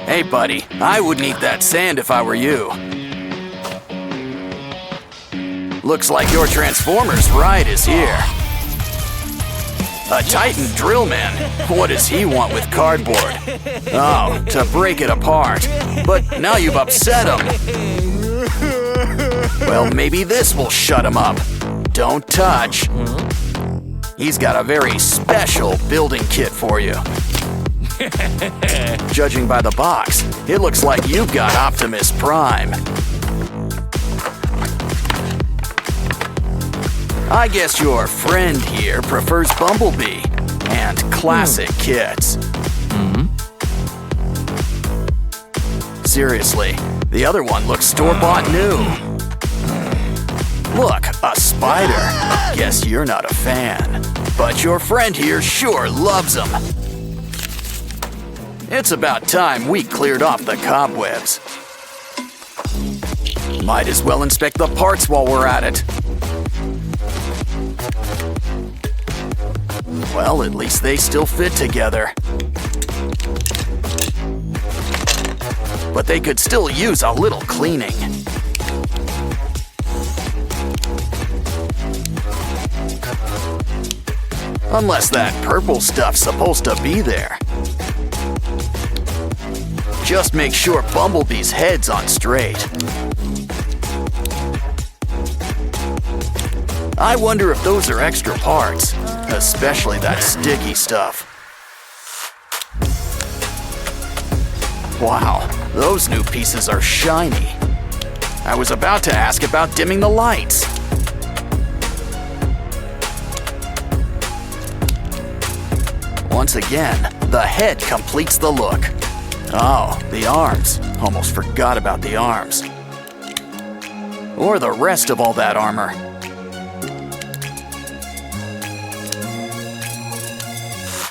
Hey, buddy, I wouldn't eat that sand if I were you. Looks like your Transformers ride is here. A Titan drill man? What does he want with cardboard? Oh, to break it apart. But now you've upset him. Well, maybe this will shut him up. Don't touch. He's got a very special building kit for you. Judging by the box, it looks like you've got Optimus Prime. I guess your friend here prefers Bumblebee and classic kits. Seriously, the other one looks store-bought new. Look, a spider. Guess you're not a fan. But your friend here sure loves them. It's about time we cleared off the cobwebs. Might as well inspect the parts while we're at it. Well, at least they still fit together. But they could still use a little cleaning. Unless that purple stuff's supposed to be there. Just make sure Bumblebee's head's on straight. I wonder if those are extra parts, especially that sticky stuff. Wow, those new pieces are shiny. I was about to ask about dimming the lights. Once again, the head completes the look. Oh, the arms. Almost forgot about the arms. Or the rest of all that armor.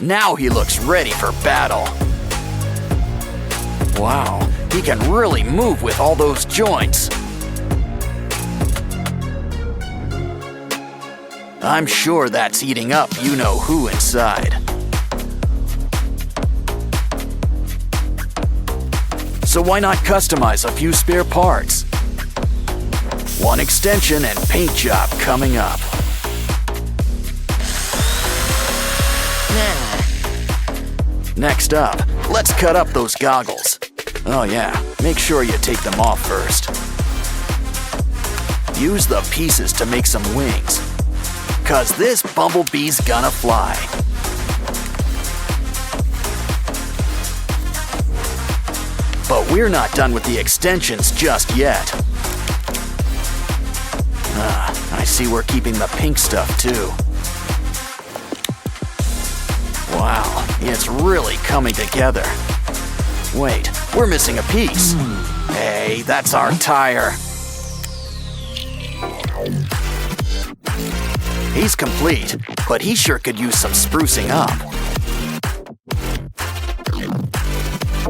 Now he looks ready for battle. Wow, he can really move with all those joints. I'm sure that's eating up you-know-who inside. So why not customize a few spare parts? One extension and paint job coming up. Next up, let's cut up those goggles. Oh yeah, make sure you take them off first. Use the pieces to make some wings, 'cause this Bumblebee's gonna fly. But we're not done with the extensions just yet. I see we're keeping the pink stuff too. Wow, it's really coming together. Wait, we're missing a piece. Hey, that's our tire. He's complete, but he sure could use some sprucing up.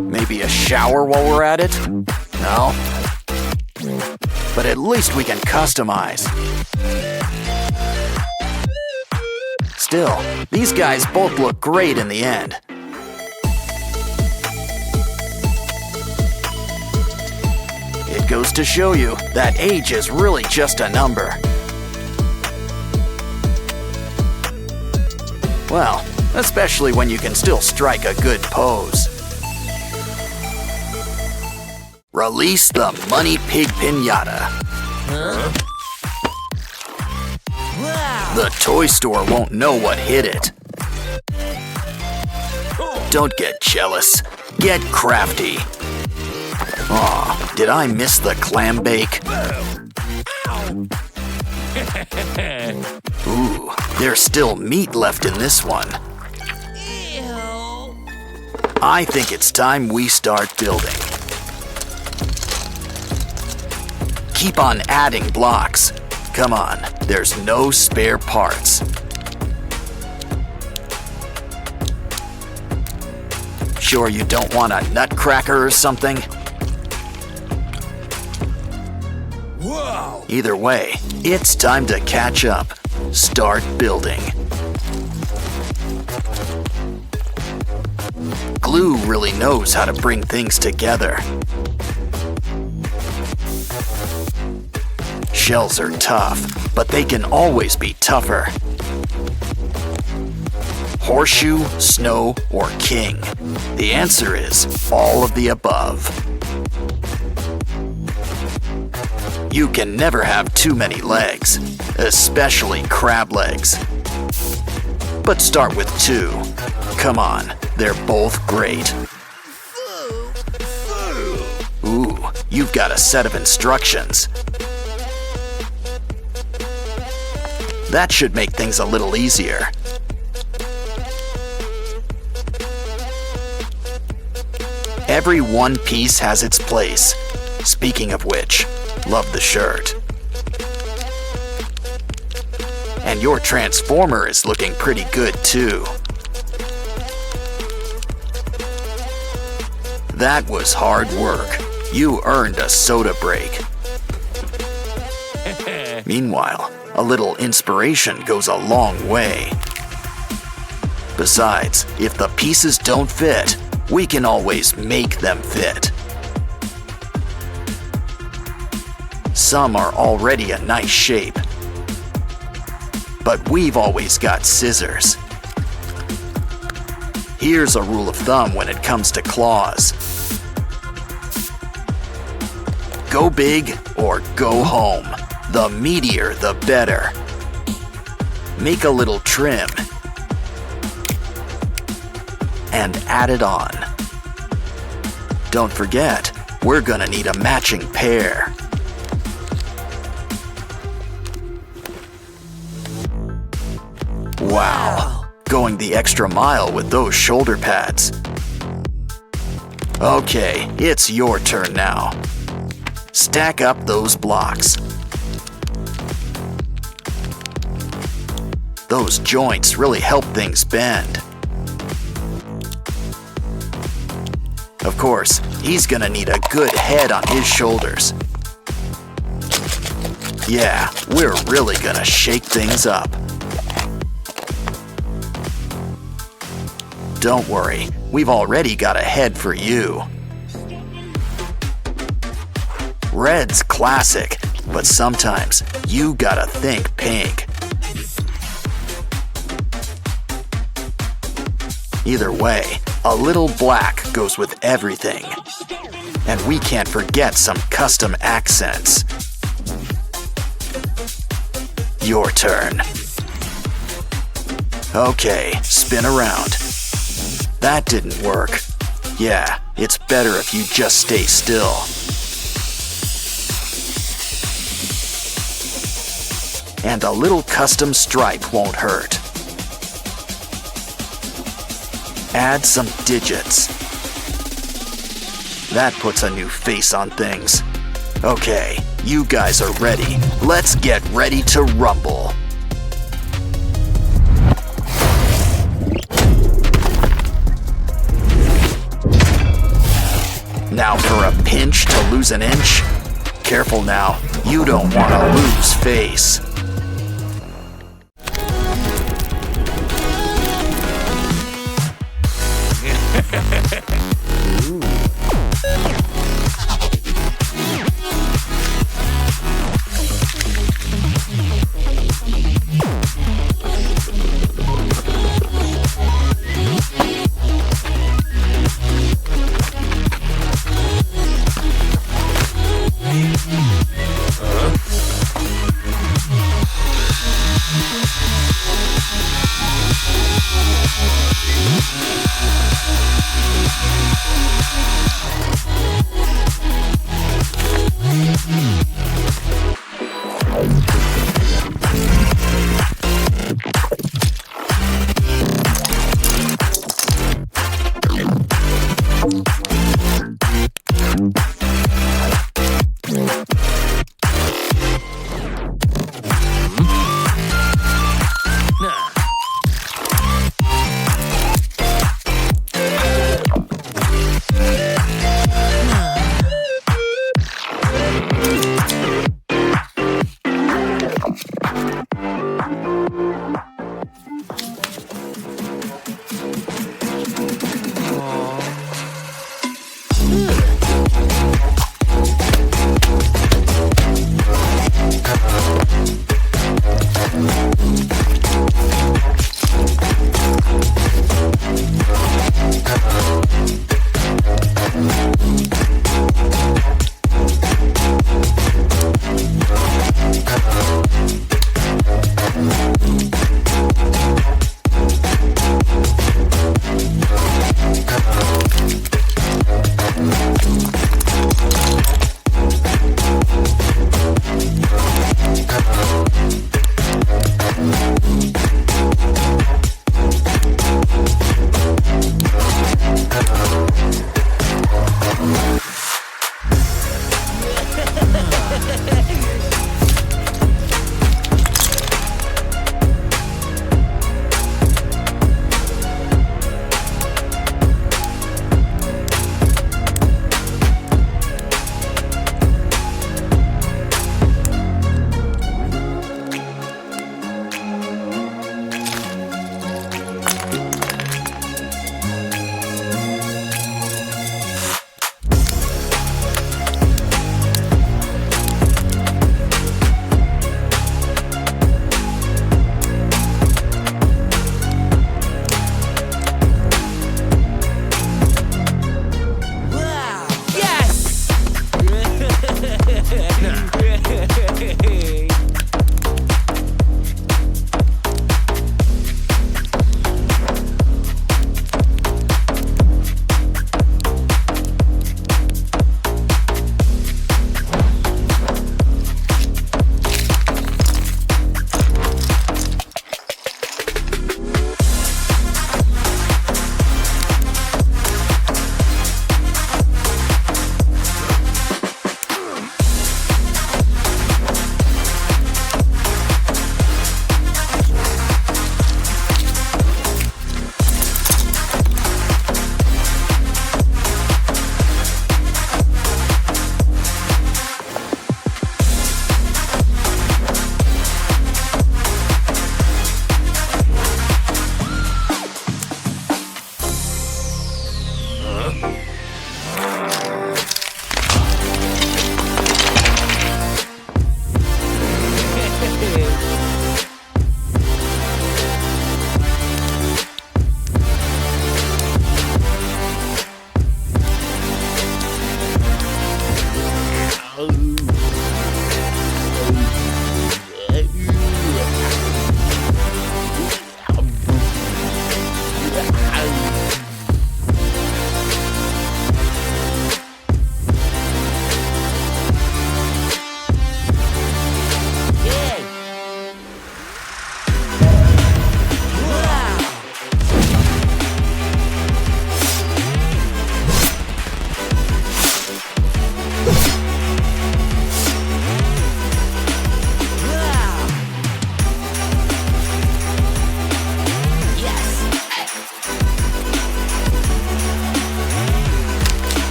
Maybe a shower while we're at it? No? But at least we can customize. Still, these guys both look great in the end. It goes to show you that age is really just a number. Well, especially when you can still strike a good pose. Release the Money Pig Pinata. The toy store won't know what hit it. Don't get jealous. Get crafty. Aw, did I miss the clam bake? Ooh, there's still meat left in this one. I think it's time we start building. Keep on adding blocks. Come on, there's no spare parts. Sure you don't want a nutcracker or something? Whoa! Either way, it's time to catch up. Start building. glue really knows how to bring things together. Shells are tough, but they can always be tougher. Horseshoe, snow, or king? The answer is all of the above. You can never have too many legs, especially crab legs. But start with 2. Come on, they're both great. Ooh, you've got a set of instructions. That should make things a little easier. Every one piece has its place. Speaking of which, love the shirt. And your transformer is looking pretty good too. That was hard work. You earned a soda break. Meanwhile, a little inspiration goes a long way. Besides, if the pieces don't fit, we can always make them fit. Some are already a nice shape, but we've always got scissors. Here's a rule of thumb when it comes to claws. Go big or go home. The meatier, the better. Make a little trim and add it on. Don't forget, we're gonna need a matching pair. Wow, going the extra mile with those shoulder pads. Okay, it's your turn now. Stack up those blocks. Those joints really help things bend. Of course, he's gonna need a good head on his shoulders. Yeah, we're really gonna shake things up. Don't worry, we've already got a head for you. Red's classic, but sometimes you gotta think pink. Either way, a little black goes with everything. And we can't forget some custom accents. Your turn. Okay, spin around. That didn't work. Yeah, it's better if you just stay still. And a little custom stripe won't hurt. Add some digits. That puts a new face on things. Okay, you guys are ready. Let's get ready to rumble. Now for a pinch to lose an inch. Careful now, you don't want to lose face.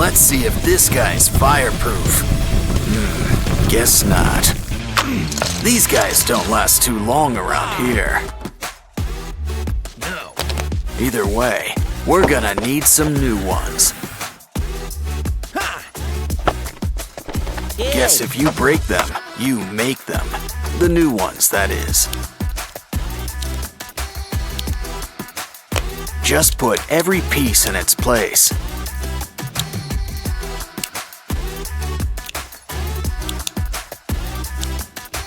Let's see if this guy's fireproof. Guess not. These guys don't last too long around here. No. Either way, we're gonna need some new ones. Guess if you break them, you make them. The new ones, that is. Just put every piece in its place.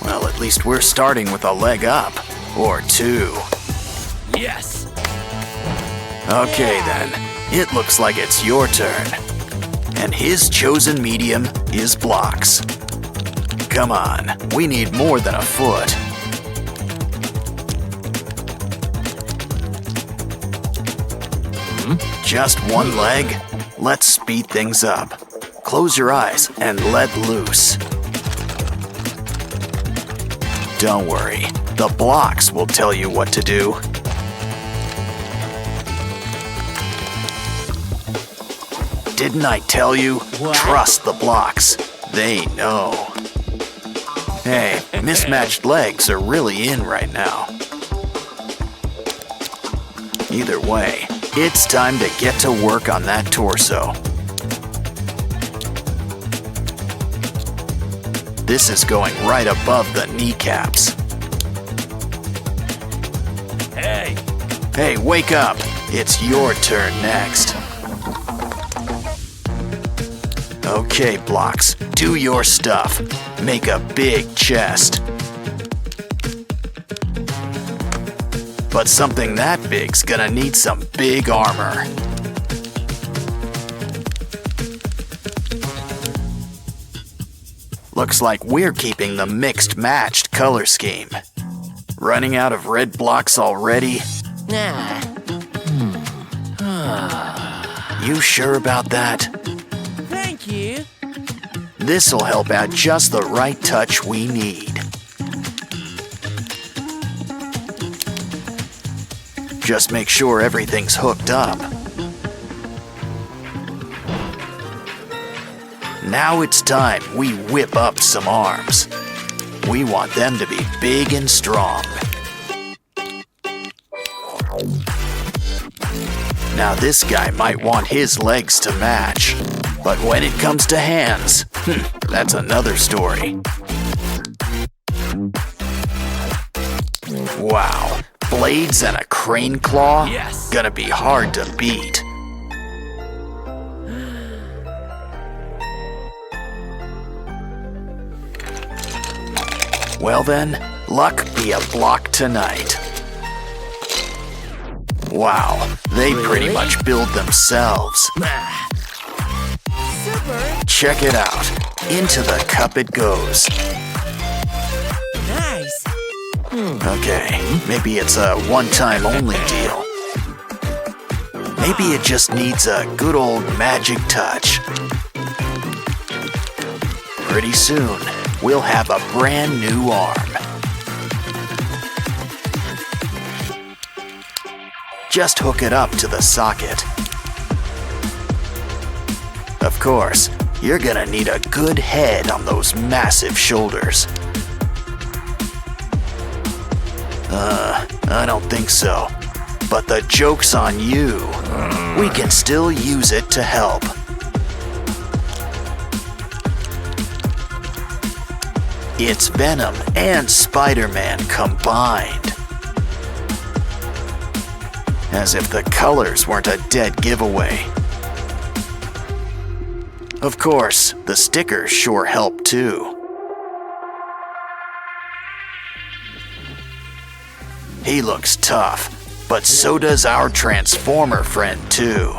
Well, at least we're starting with a leg up. Or two. Yes. Okay then, it looks like it's your turn. And his chosen medium is blocks. Come on, we need more than a foot. Just one leg? Let's speed things up. Close your eyes and let loose. Don't worry, the blocks will tell you what to do. Didn't I tell you? What? Trust the blocks. They know. Hey, mismatched legs are really in right now. Either way, it's time to get to work on that torso. This is going right above the kneecaps. Hey. Hey, wake up! It's your turn next. Okay, blocks, do your stuff. Make a big chest. But something that big's gonna need some big armor. Looks like we're keeping the mixed matched color scheme. Running out of red blocks already? Nah. You sure about that? Thank you. This'll help out just the right touch we need. Just make sure everything's hooked up. Now it's time we whip up some arms. We want them to be big and strong. Now this guy might want his legs to match, but when it comes to hands, that's another story. Wow, blades and a crane claw? Yes. Gonna be hard to beat. Well then, luck be a block tonight. Wow, they pretty much build themselves. Super. Check it out. Into the cup it goes. Nice. Okay, maybe it's a one-time only deal. Maybe it just needs a good old magic touch. Pretty soon, we'll have a brand new arm. Just hook it up to the socket. Of course, you're gonna need a good head on those massive shoulders. I don't think so. But the joke's on you. We can still use it to help. It's Venom and Spider-Man combined. As if the colors weren't a dead giveaway. Of course, the stickers sure help too. He looks tough, but so does our Transformer friend too.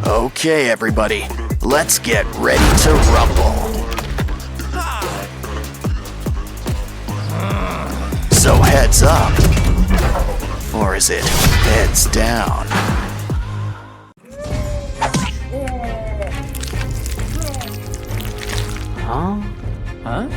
Okay, everybody, let's get ready to rumble. So heads up. Or is it heads down? Huh?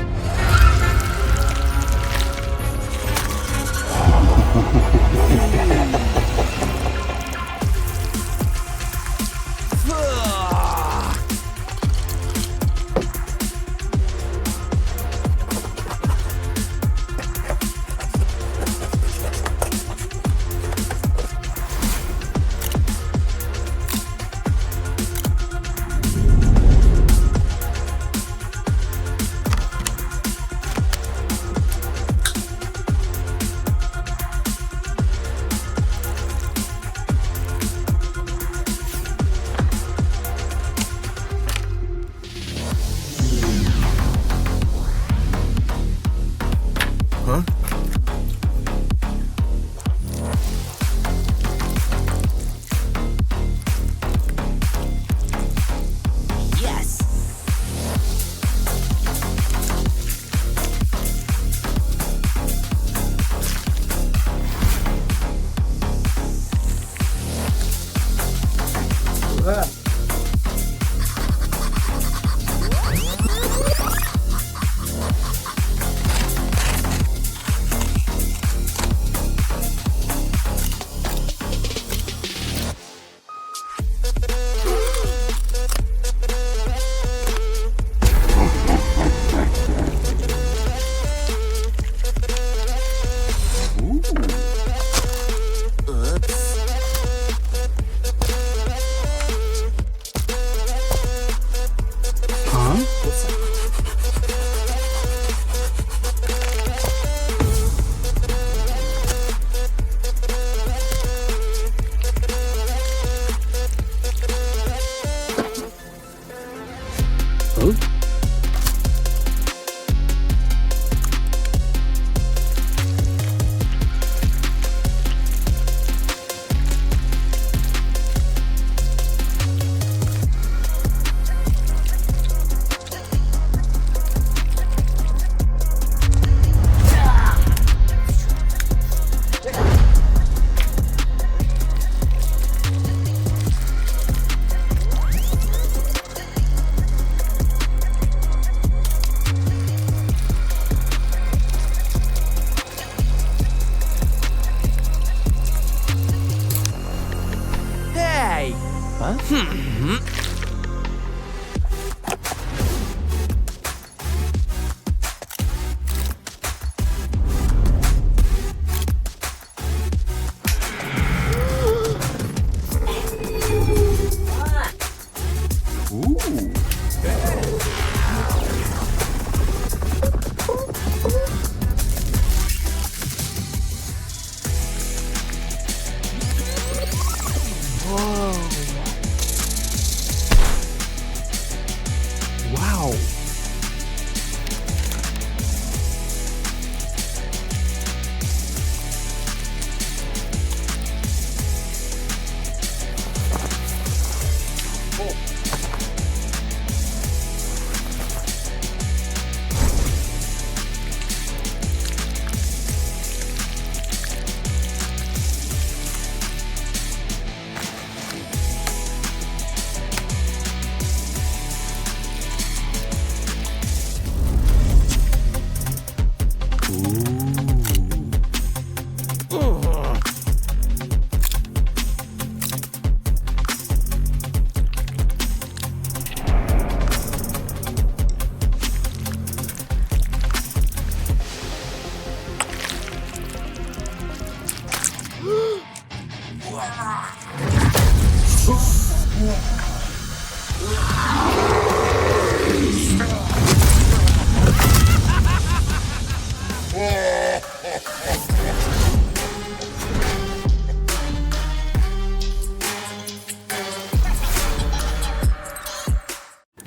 Wow.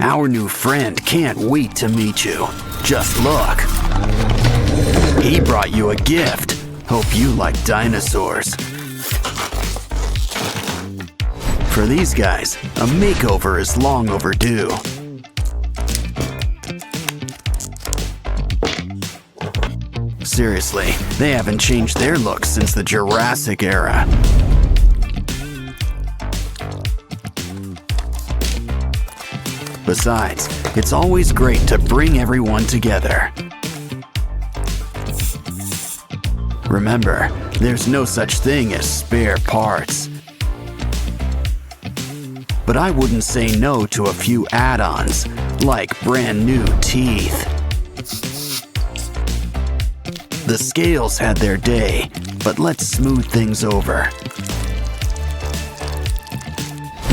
Our new friend can't wait to meet you. Just look. He brought you a gift. Hope you like dinosaurs. For these guys, a makeover is long overdue. Seriously, they haven't changed their look since the Jurassic era. Besides, it's always great to bring everyone together. Remember, there's no such thing as spare parts. But I wouldn't say no to a few add-ons, like brand new teeth. The scales had their day, but let's smooth things over.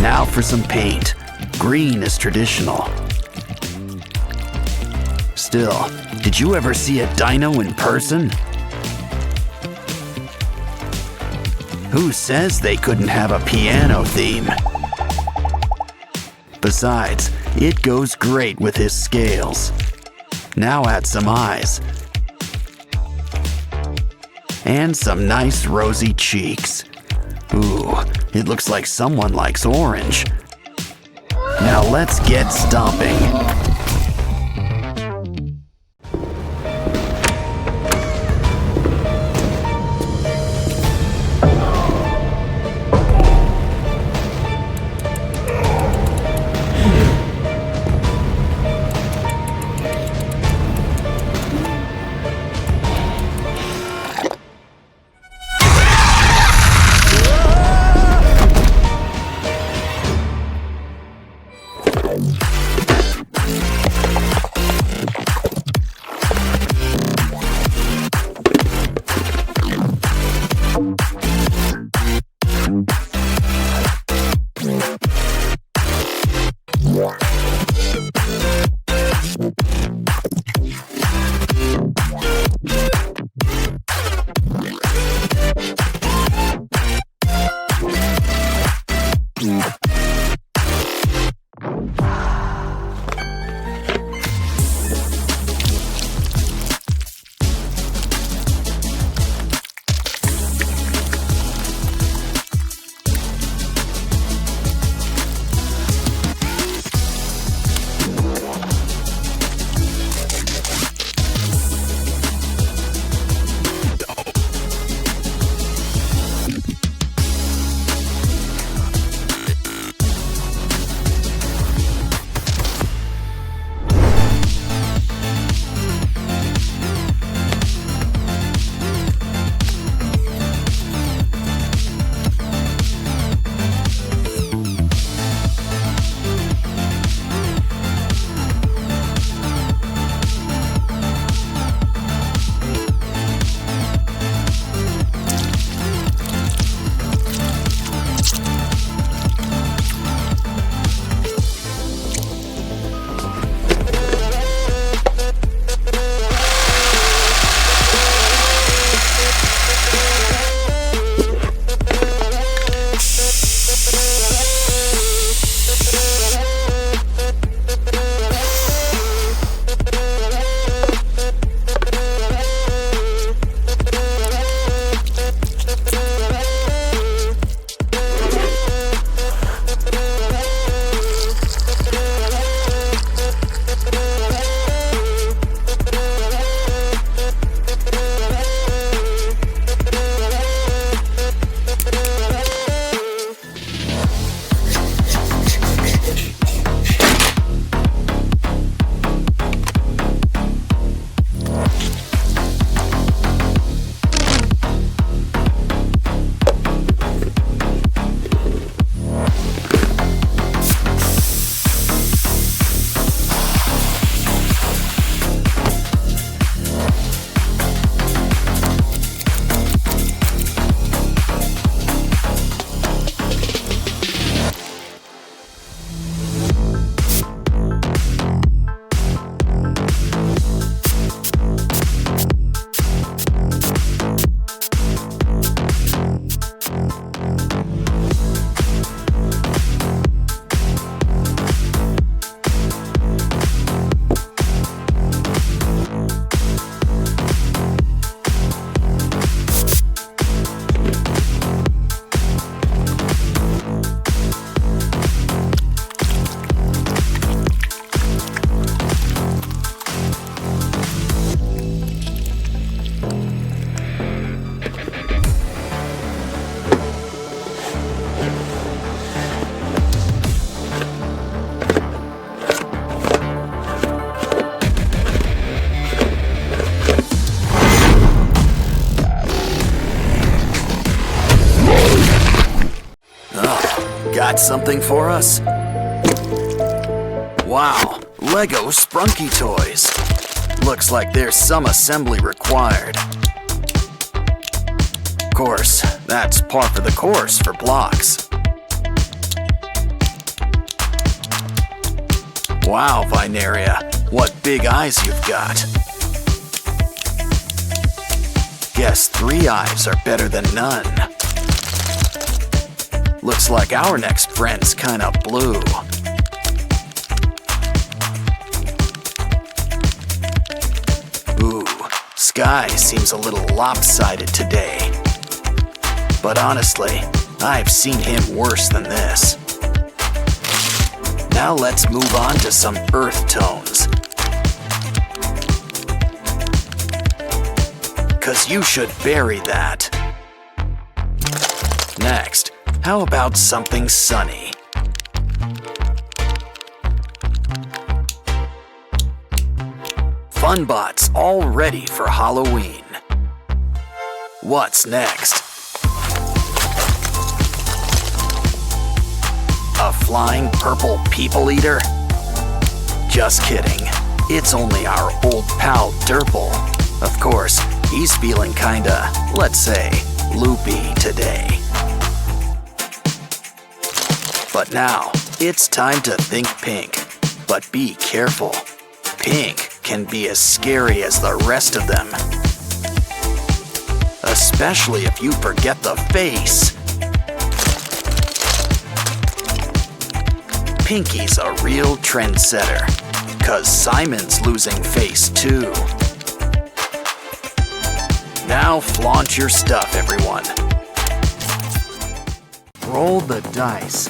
Now for some paint. Green is traditional. Still, did you ever see a dino in person? Who says they couldn't have a piano theme? Besides, it goes great with his scales. Now add some eyes. And some nice rosy cheeks. Ooh, it looks like someone likes orange. Now let's get stomping. Got something for us? Wow, Lego Sprunky toys. Looks like there's some assembly required. Of course, that's par for the course for blocks. Wow, Vineria, what big eyes you've got. Guess 3 eyes are better than none. Looks like our next friend's kinda blue. Ooh, Sky seems a little lopsided today. But honestly, I've seen him worse than this. Now let's move on to some earth tones. 'Cause you should bury that. Next, how about something sunny? Funbots all ready for Halloween. What's next? A flying purple people eater? Just kidding. It's only our old pal Derple. Of course, he's feeling kinda, let's say, loopy today. But now, it's time to think pink. But be careful. Pink can be as scary as the rest of them. Especially if you forget the face. Pinky's a real trendsetter, 'cause Simon's losing face too. Now flaunt your stuff, everyone. Roll the dice.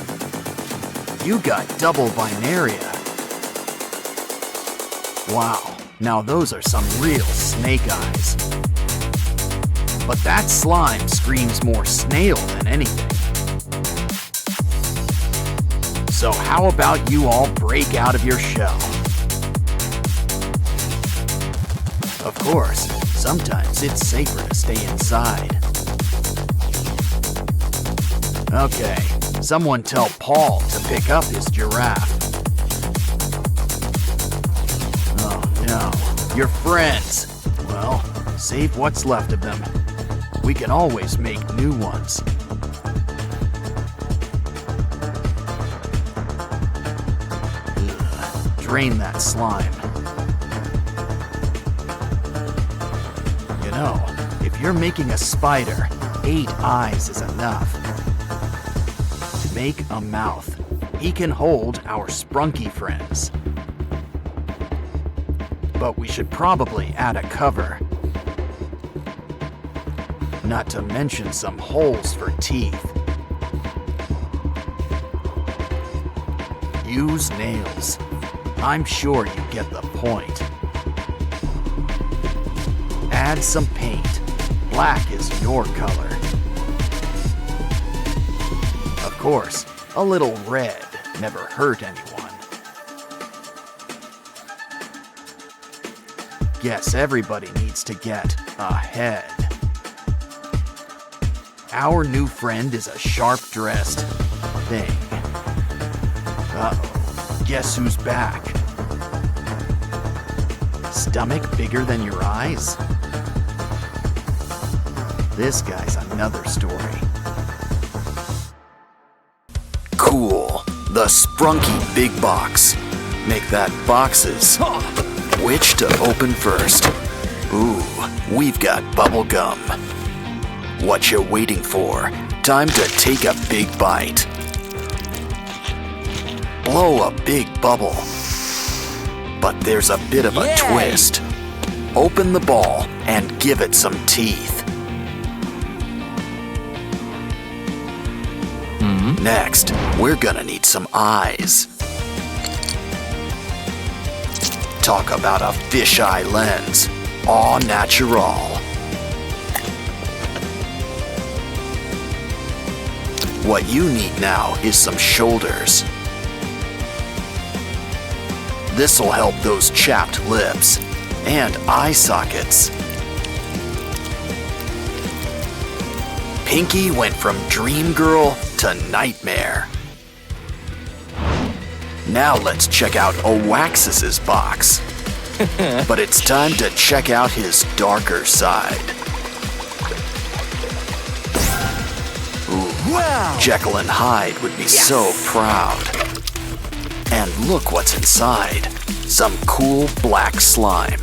You got double Binaria. Wow, now those are some real snake eyes. But that slime screams more snail than anything. So how about you all break out of your shell? Of course, sometimes it's safer to stay inside. Okay, someone tell Paul to pick up his giraffe. Oh no, your friends. Well, save what's left of them. We can always make new ones. Ugh, drain that slime. You know, if you're making a spider, 8 eyes is enough. Make a mouth. He can hold our sprunky friends. But we should probably add a cover. Not to mention some holes for teeth. Use nails. I'm sure you get the point. Add some paint. Black is your color. Of course, a little red never hurt anyone. Guess everybody needs to get a head. Our new friend is a sharp-dressed thing. Uh-oh, guess who's back? Stomach bigger than your eyes? This guy's another story. Cool, the Sprunky Big Box. Make that boxes. Which to open first? Ooh, we've got bubble gum. What you waiting for? Time to take a big bite. Blow a big bubble. But there's a bit of a twist. Open the ball and give it some teeth. Next, we're gonna need some eyes. Talk about a fisheye lens. Au natural. What you need now is some shoulders. This'll help those chapped lips. And eye sockets. Pinky went from dream girl to nightmare. Now let's check out Oaxis's box. But it's time to check out his darker side. Ooh, Wow! Jekyll and Hyde would be so proud. And look what's inside. Some cool black slime.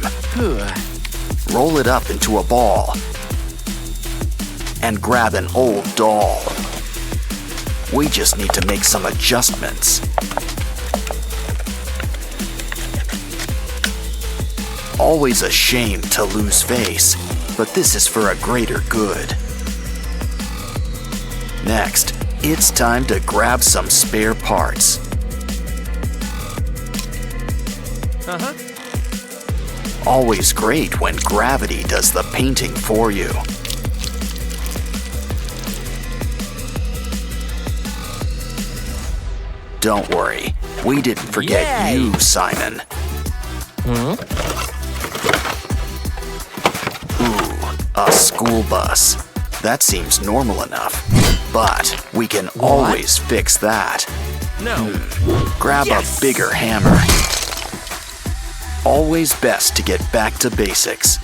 Roll it up into a ball. And grab an old doll. We just need to make some adjustments. Always a shame to lose face, but this is for a greater good. Next, it's time to grab some spare parts. Always great when gravity does the painting for you. Don't worry, we didn't forget Yay! you, Simon. Ooh, a school bus. That seems normal enough, but we can always fix that. No. Grab a bigger hammer. Always best to get back to basics.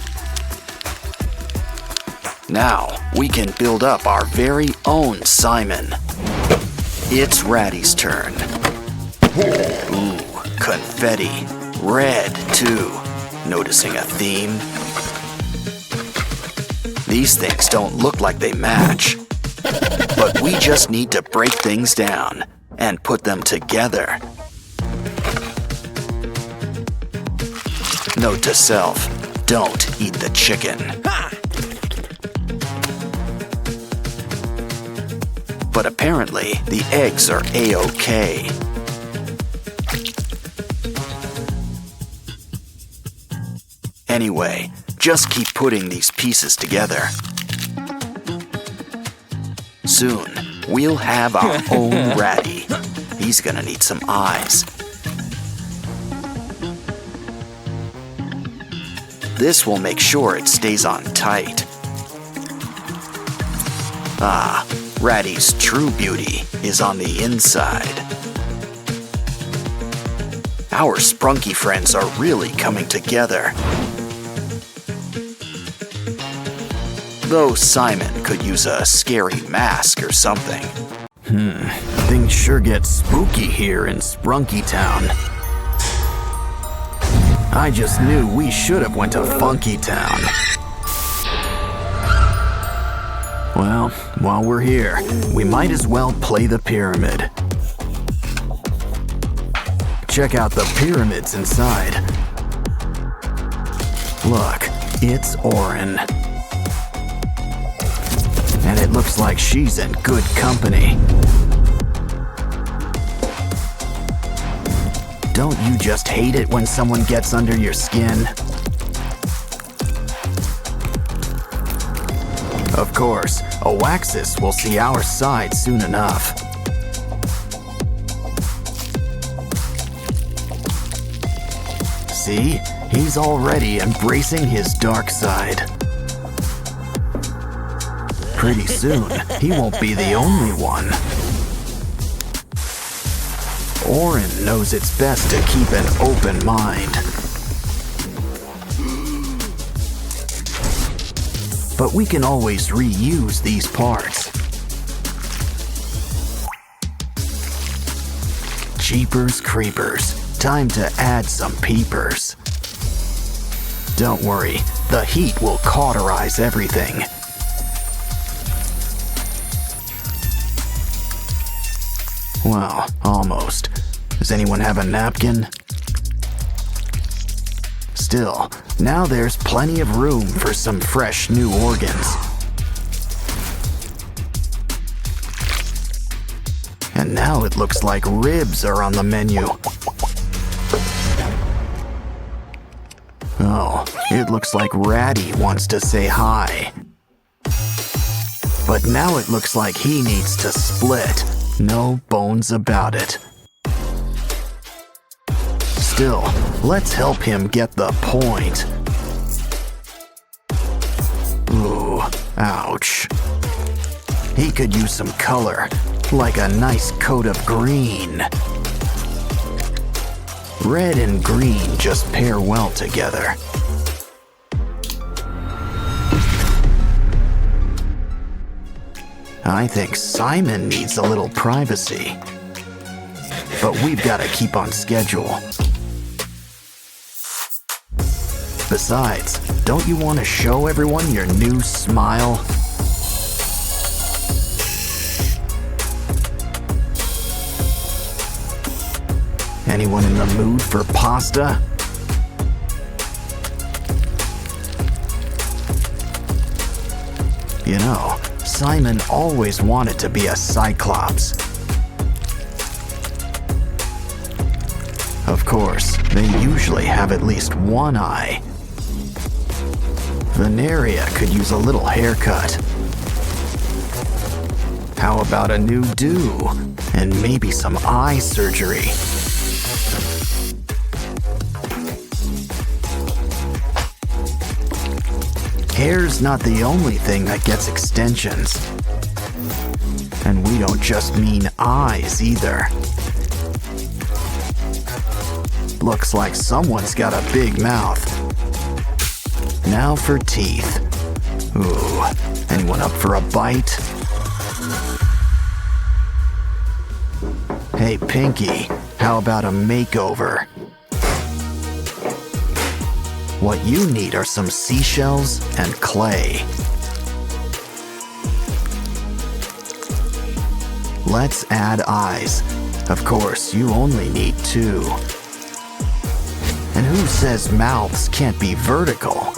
Now, we can build up our very own Simon. It's Ratty's turn. Ooh, confetti. Red, too. Noticing a theme? These things don't look like they match. But we just need to break things down and put them together. Note to self, don't eat the chicken. Ha! But apparently, the eggs are A-OK. Anyway, just keep putting these pieces together. Soon, we'll have our own Ratty. He's gonna need some eyes. This will make sure it stays on tight. Ah, Ratty's true beauty is on the inside. Our sprunky friends are really coming together. Though Simon could use a scary mask or something. Things sure get spooky here in Sprunky Town. I just knew we should have went to Funky Town. Well, while we're here, we might as well play the pyramid. Check out the pyramids inside. Look, it's Orin. And it looks like she's in good company. Don't you just hate it when someone gets under your skin? Of course, Oaxis will see our side soon enough. See? He's already embracing his dark side. Pretty soon, he won't be the only one. Orin knows it's best to keep an open mind. But we can always reuse these parts. Jeepers creepers, time to add some peepers. Don't worry, the heat will cauterize everything. Well, almost. Does anyone have a napkin? Still, now there's plenty of room for some fresh new organs. And now it looks like ribs are on the menu. Oh, it looks like Ratty wants to say hi. But now it looks like he needs to split. No bones about it. Still, let's help him get the point. Ooh, ouch. He could use some color, like a nice coat of green. Red and green just pair well together. I think Simon needs a little privacy. But we've got to keep on schedule. Besides, don't you want to show everyone your new smile? Anyone in the mood for pasta? You know, Simon always wanted to be a Cyclops. Of course, they usually have at least one eye. Veneria could use a little haircut. How about a new do? And maybe some eye surgery. Hair's not the only thing that gets extensions. And we don't just mean eyes either. Looks like someone's got a big mouth. Now for teeth. Ooh, anyone up for a bite? Hey, Pinky, how about a makeover? What you need are some seashells and clay. Let's add eyes. Of course, you only need 2. And who says mouths can't be vertical?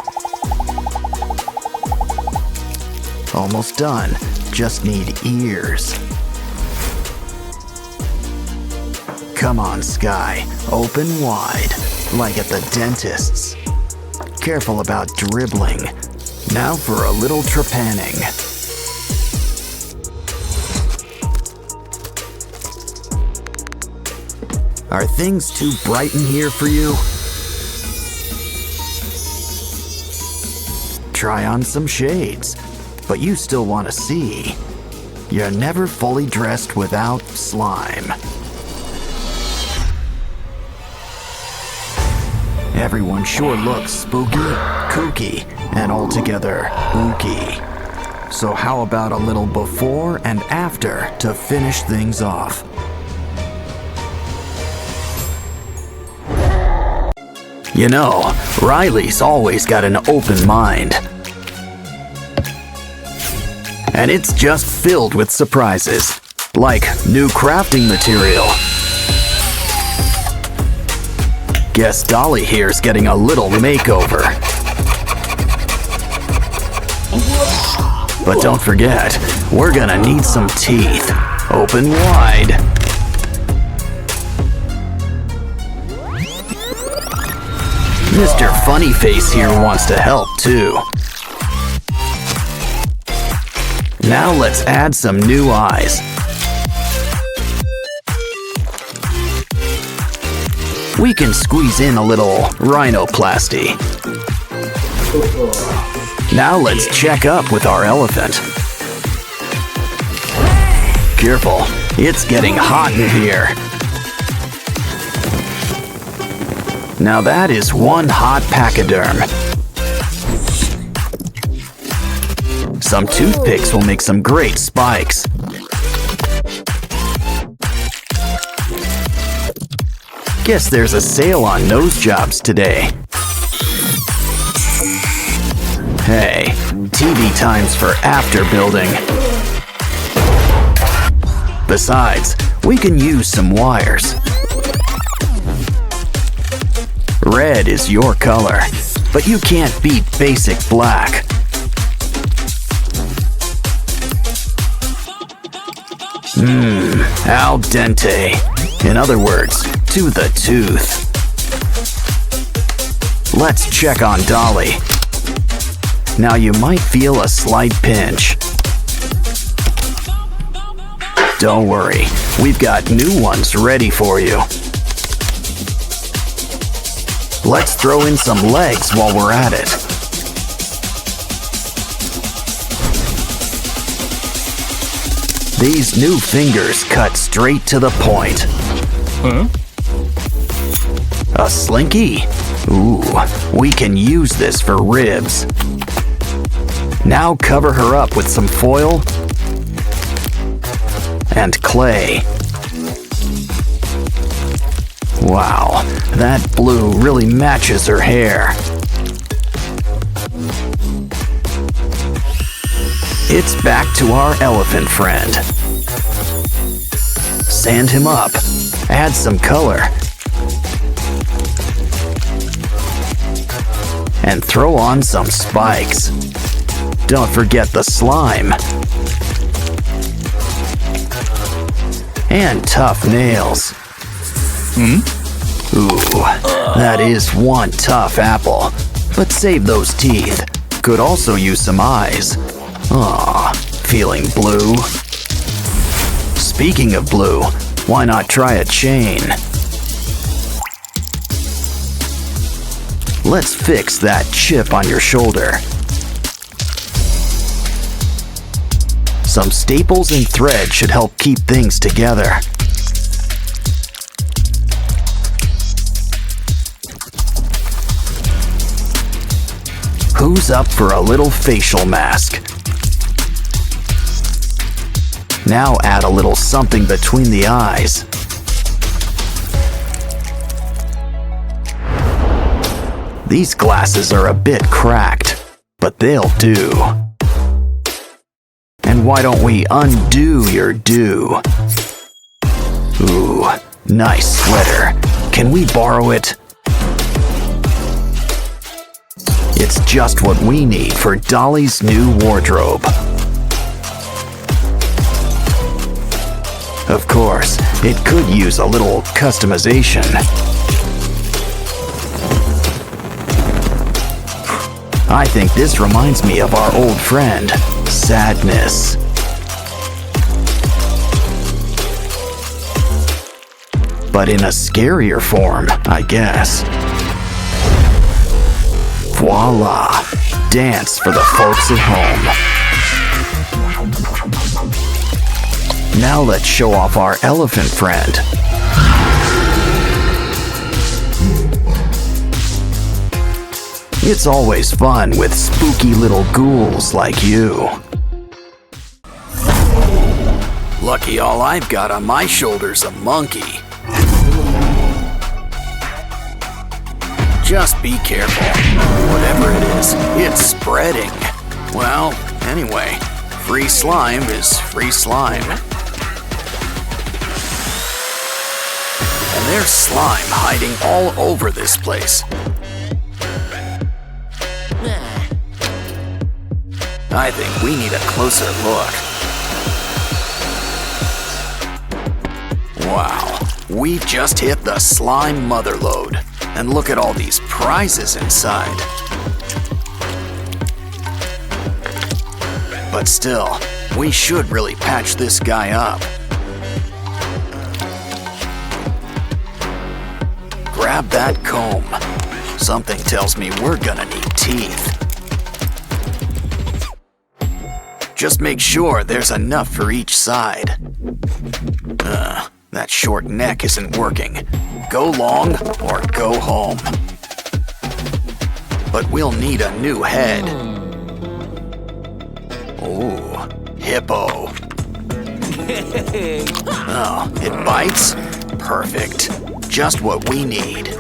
Almost done. Just need ears. Come on, Sky. Open wide, like at the dentist's. Careful about dribbling. Now for a little trepanning. Are things too bright in here for you? Try on some shades, but you still want to see. You're never fully dressed without slime. Everyone sure looks spooky, kooky, and altogether ooky. So how about a little before and after to finish things off? You know, Riley's always got an open mind. And it's just filled with surprises, like new crafting material. Guess Dolly here's getting a little makeover. But don't forget, we're gonna need some teeth. Open wide. Mr. Funnyface here wants to help too. Now let's add some new eyes. We can squeeze in a little rhinoplasty. Now let's check up with our elephant. Careful, it's getting hot in here. Now that is one hot pachyderm. Some toothpicks will make some great spikes. Guess there's a sale on nose jobs today. Hey, TV times for after building. Besides, we can use some wires. Red is your color, but you can't beat basic black. Al dente. In other words, to the tooth. Let's check on Dolly. Now you might feel a slight pinch. Don't worry, we've got new ones ready for you. Let's throw in some legs while we're at it. These new fingers cut straight to the point. A slinky? Ooh, we can use this for ribs. Now cover her up with some foil and clay. Wow, that blue really matches her hair. It's back to our elephant friend. Sand him up, add some color, and throw on some spikes. Don't forget the slime. And tough nails. Ooh, that is one tough apple. But save those teeth. Could also use some eyes. Aw, feeling blue? Speaking of blue, why not try a chain? Let's fix that chip on your shoulder. Some staples and thread should help keep things together. Who's up for a little facial mask? Now add a little something between the eyes. These glasses are a bit cracked, but they'll do. And why don't we undo your do? Ooh, nice sweater. Can we borrow it? It's just what we need for Dolly's new wardrobe. Of course, it could use a little customization. I think this reminds me of our old friend, Sadness. But in a scarier form, I guess. Voila! Dance for the folks at home. Now let's show off our elephant friend. It's always fun with spooky little ghouls like you. Lucky all I've got on my shoulder's a monkey. Just be careful. Whatever it is, it's spreading. Well, anyway, free slime is free slime. And there's slime hiding all over this place. I think we need a closer look. Wow, we've just hit the slime motherlode. And look at all these prizes inside. But still, we should really patch this guy up. Grab that comb. Something tells me we're gonna need teeth. Just make sure there's enough for each side. That short neck isn't working. Go long or go home. But we'll need a new head. Ooh, hippo. Oh, it bites? Perfect. Just what we need.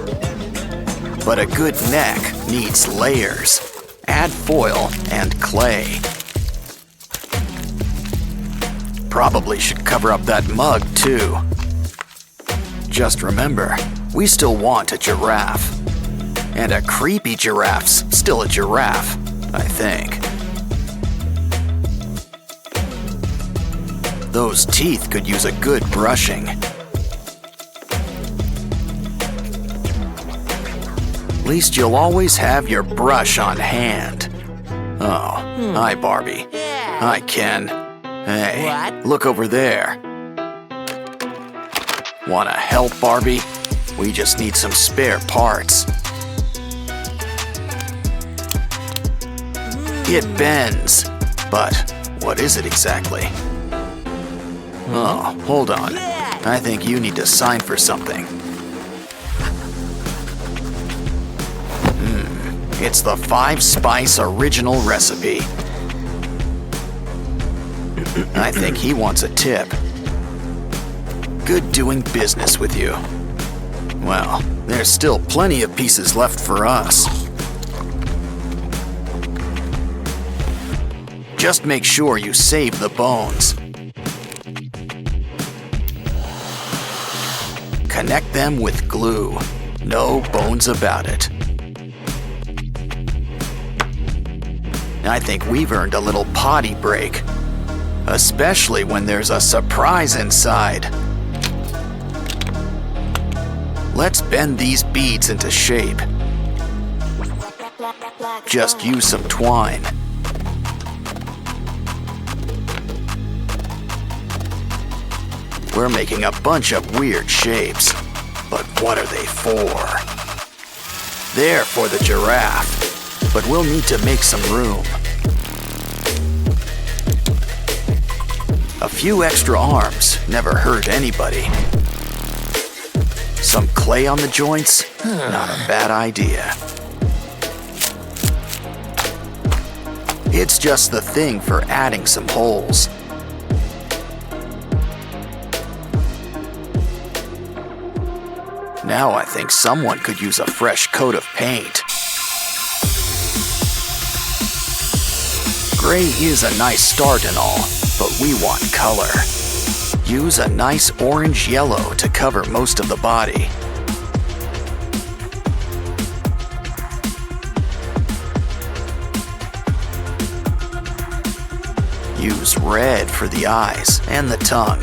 But a good neck needs layers. Add foil and clay. Probably should cover up that mug too. Just remember, we still want a giraffe. And a creepy giraffe's still a giraffe, I think. Those teeth could use a good brushing. At least you'll always have your brush on hand. Oh, hi Barbie. Hi Ken. Hey, What? look over there. Wanna help, Barbie? We just need some spare parts. It bends. But what is it exactly? Oh, hold on. I think you need to sign for something. It's the 5-spice original recipe. I think he wants a tip. Good doing business with you. Well, there's still plenty of pieces left for us. Just make sure you save the bones. Connect them with glue. No bones about it. I think we've earned a little potty break. Especially when there's a surprise inside. Let's bend these beads into shape. Just use some twine. We're making a bunch of weird shapes, but what are they for? They're for the giraffe, but we'll need to make some room. A few extra arms never hurt anybody. Some clay on the joints? Not a bad idea. It's just the thing for adding some holes. Now I think someone could use a fresh coat of paint. Gray is a nice start and all, but we want color. Use a nice orange yellow to cover most of the body. Use red for the eyes and the tongue.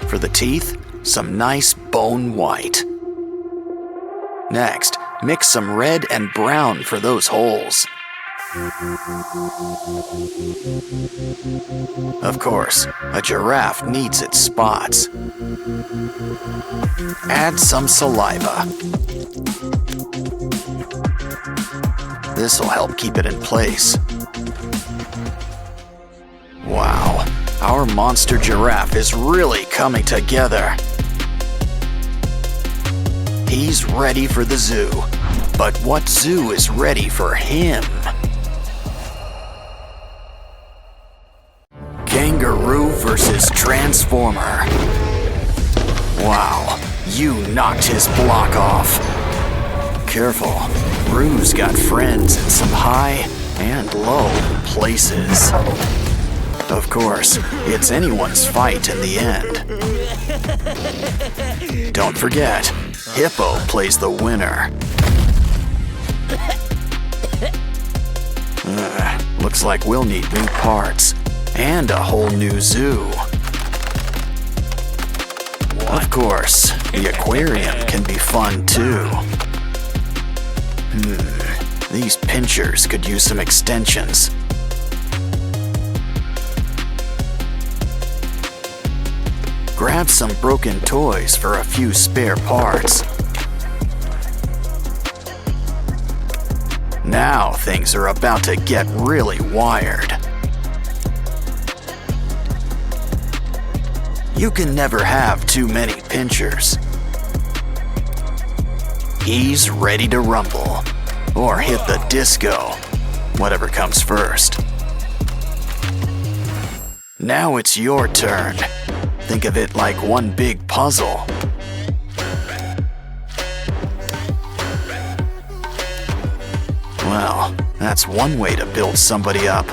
For the teeth, some nice bone white. Next, mix some red and brown for those holes. Of course, a giraffe needs its spots. Add some saliva. This'll help keep it in place. Wow, our monster giraffe is really coming together. He's ready for the zoo, but what zoo is ready for him? Kangaroo versus Transformer. Wow, you knocked his block off. Careful, Roo's got friends in some high and low places. Of course, it's anyone's fight in the end. Don't forget, Hippo plays the winner. Looks like we'll need new parts. And a whole new zoo. Of course, the aquarium can be fun too. These pinchers could use some extensions. Grab some broken toys for a few spare parts. Now things are about to get really wired. You can never have too many pinchers. He's ready to rumble, or hit the disco, whatever comes first. Now it's your turn. Think of it like one big puzzle. Well, that's one way to build somebody up.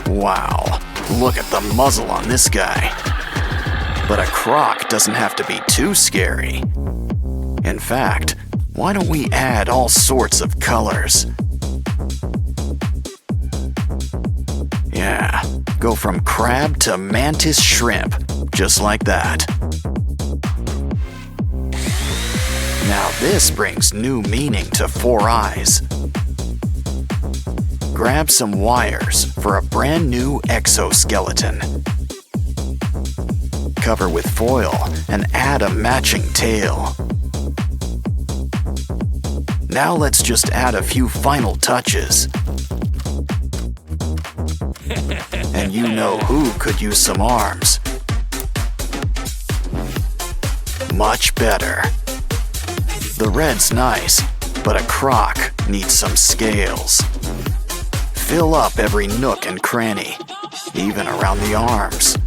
Wow, look at the muzzle on this guy. But a croc doesn't have to be too scary. In fact, why don't we add all sorts of colors? Yeah, go from crab to mantis shrimp, just like that. Now this brings new meaning to 4 eyes. Grab some wires for a brand new exoskeleton. Cover with foil and add a matching tail. Now let's just add a few final touches. And you know who could use some arms. much better. The red's nice, but a croc needs some scales. Fill up every nook and cranny, even around the arms.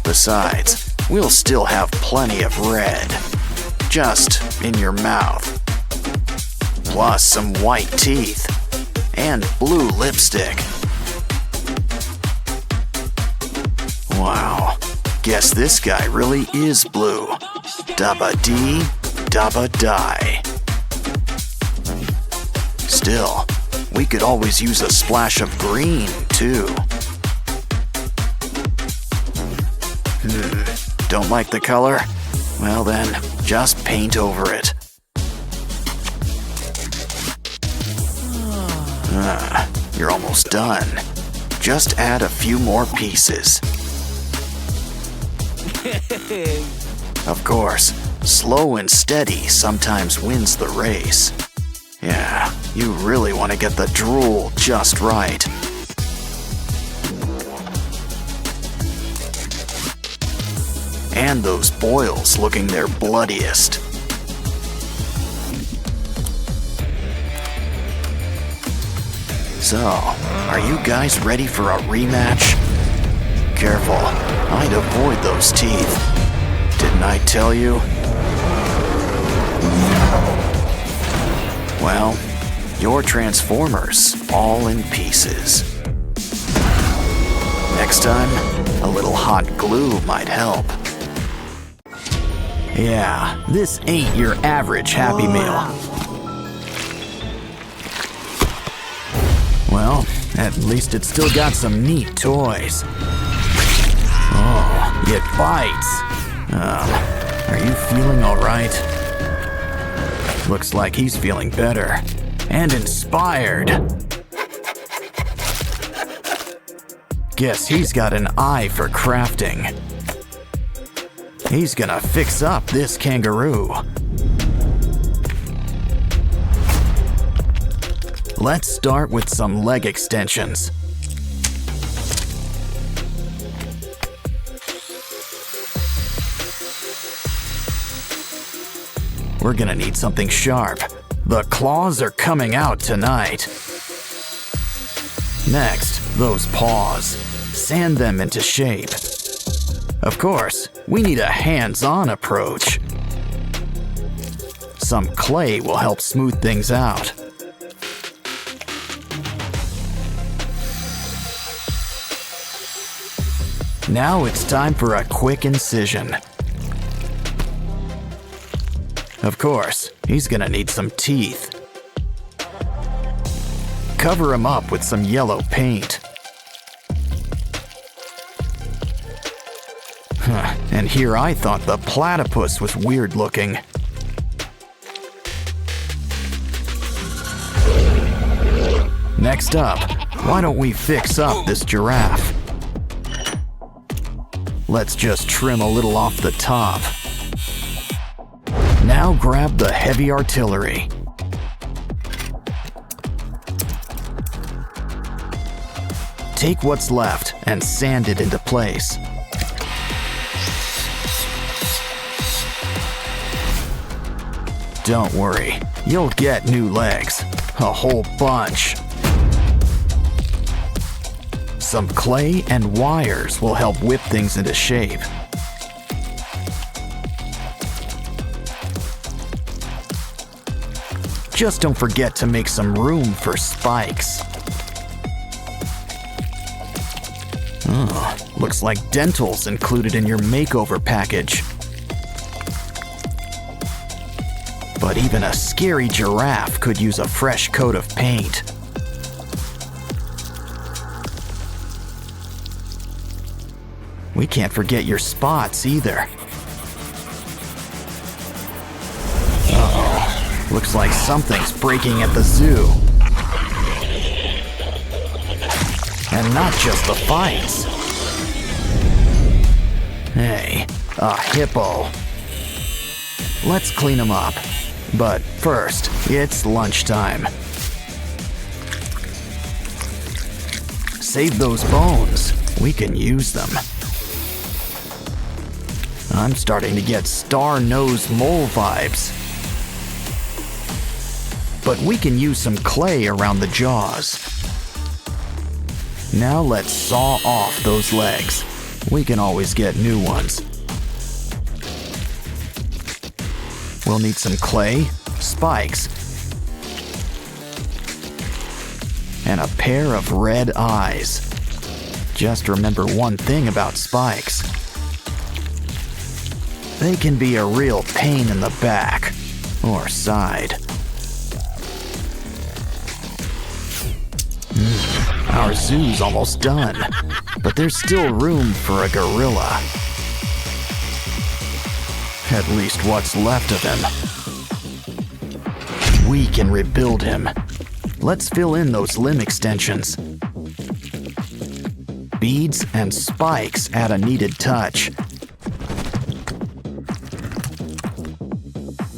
Besides, we'll still have plenty of red, just in your mouth. Plus some white teeth and blue lipstick. Wow, guess this guy really is blue. Dabba dee, dabba die. Still, we could always use a splash of green, too. Don't like the color? Well then, just paint over it. You're almost done. Just add a few more pieces. Of course, slow and steady sometimes wins the race. Yeah, you really want to get the drool just right. And those boils looking their bloodiest. So, are you guys ready for a rematch? Careful, I'd avoid those teeth. Didn't I tell you? Well, your Transformers all in pieces. Next time, a little hot glue might help. Yeah, this ain't your average Happy Meal. Well, at least it's still got some neat toys. Oh, it bites. Are you feeling all right? Looks like he's feeling better and inspired. Guess he's got an eye for crafting. He's gonna fix up this kangaroo. Let's start with some leg extensions. We're gonna need something sharp. The claws are coming out tonight. Next, those paws. Sand them into shape. Of course, we need a hands-on approach. Some clay will help smooth things out. Now it's time for a quick incision. Of course, he's gonna need some teeth. Cover him up with some yellow paint. And here I thought the platypus was weird looking. Next up, why don't we fix up this giraffe? Let's just trim a little off the top. Now grab the heavy artillery. Take what's left and sand it into place. Don't worry, you'll get new legs. A whole bunch. Some clay and wires will help whip things into shape. Just don't forget to make some room for spikes. Looks like dental's included in your makeover package. But even a scary giraffe could use a fresh coat of paint. We can't forget your spots either. Uh-oh. Looks like something's breaking at the zoo. And not just the fights. Hey, a hippo. Let's clean him up. But first, it's lunchtime. Save those bones. We can use them. I'm starting to get star-nosed mole vibes. But we can use some clay around the jaws. Now let's saw off those legs. We can always get new ones. We'll need some clay, spikes, and a pair of red eyes. Just remember one thing about spikes. They can be a real pain in the back or side. Our zoo's almost done, but there's still room for a gorilla. At least what's left of him. We can rebuild him. Let's fill in those limb extensions. Beads and spikes add a needed touch.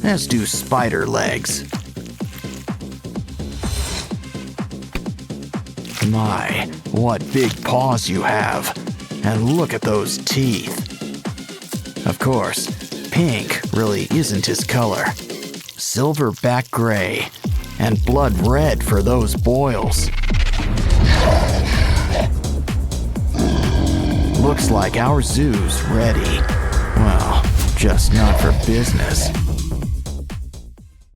As do spider legs. My, what big paws you have. And look at those teeth. Of course, pink really isn't his color. Silverback gray. And blood red for those boils. Looks like our zoo's ready. Well, just not for business.